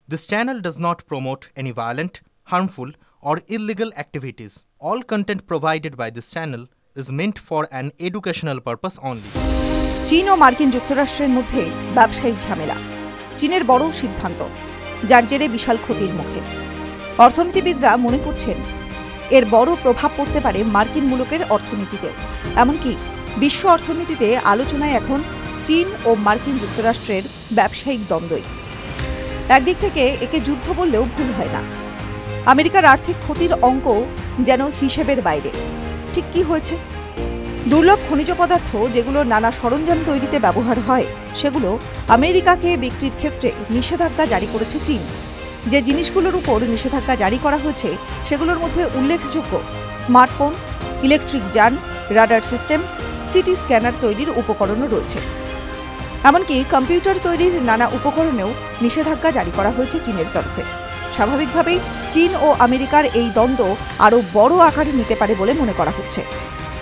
This channel does not promote any violent, harmful, or illegal activities. All content provided by this channel is meant for an educational purpose only. চীন ও মার্কিন যুক্তরাষ্ট্রের মধ্যে ব্যবসায়িক ঝামেলা, চীনের বড় সিদ্ধান্ত, যার জেরে বিশাল ক্ষতির মুখে। অর্থনীতিবিদরা মনে করছেন এর বড় প্রভাব পড়তে পারে মার্কিন মুলুকের অর্থনীতিতে। এমনকি বিশ্ব অর্থনীতিতে আলোচনায় এখন চীন ও মার্কিন যুক্তরাষ্ট্রের ব্যবসায়িক দ্বন্দ্বই। একদিক থেকে একে যুদ্ধ বললেও ভুল হয় না। আমেরিকার আর্থিক ক্ষতির অঙ্ক যেন হিসেবের বাইরে। ঠিক কি হয়েছে? দুর্লভ খনিজ পদার্থ যেগুলো নানা সরঞ্জাম তৈরিতে ব্যবহার হয়, সেগুলো আমেরিকাকে বিক্রির ক্ষেত্রে নিষেধাজ্ঞা জারি করেছে চীন। যে জিনিসগুলোর উপর নিষেধাজ্ঞা জারি করা হয়েছে সেগুলোর মধ্যে উল্লেখযোগ্য স্মার্টফোন, ইলেকট্রিক যান, রাডার সিস্টেম, সিটি স্ক্যানার তৈরির উপকরণও রয়েছে। এমনকি কম্পিউটার তৈরির নানা উপকরণেও নিষেধাজ্ঞা জারি করা হয়েছে চীনের তরফে। স্বাভাবিকভাবেই চীন ও আমেরিকার এই দ্বন্দ্ব আরও বড় আকার নিতে পারে বলে মনে করা হচ্ছে।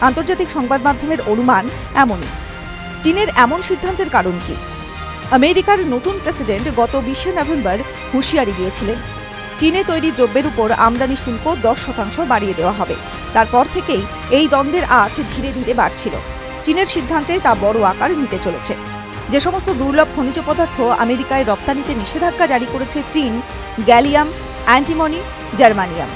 আন্তর্জাতিক সংবাদ মাধ্যমের অনুমান এমনই। চীনের এমন সিদ্ধান্তের কারণ কি? আমেরিকার নতুন প্রেসিডেন্ট গত 20 নভেম্বর হুঁশিয়ারি দিয়েছিলেন, চীনে তৈরি দ্রব্যের উপর আমদানি শুল্ক 10% বাড়িয়ে দেওয়া হবে। তারপর থেকেই এই দ্বন্দ্বের আঁচ ধীরে ধীরে বাড়ছিল। চীনের সিদ্ধান্তে তা বড় আকার নিতে চলেছে। যে সমস্ত দুর্লভ খনিজ পদার্থ আমেরিকায় রপ্তানিতে নিষেধাজ্ঞা জারি করেছে চীন, গ্যালিয়াম, অ্যান্টিমনি, জার্মানিয়াম।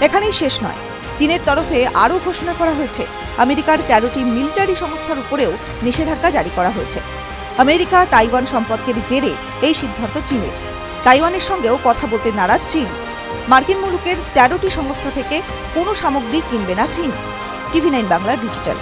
এখানেই শেষ নয়, চীনের তরফে আরও ঘোষণা করা হয়েছে আমেরিকার 13টি মিলিটারি সংস্থার উপরেও নিষেধাজ্ঞা জারি করা হয়েছে। আমেরিকা তাইওয়ান সম্পর্কের জেরে এই সিদ্ধান্ত চীনের। তাইওয়ানের সঙ্গেও কথা বলতে নারাজ চীন। মার্কিন মুলুকের 13টি সংস্থা থেকে কোনো সামগ্রী কিনবে না চীন। TV9 Bangla digital.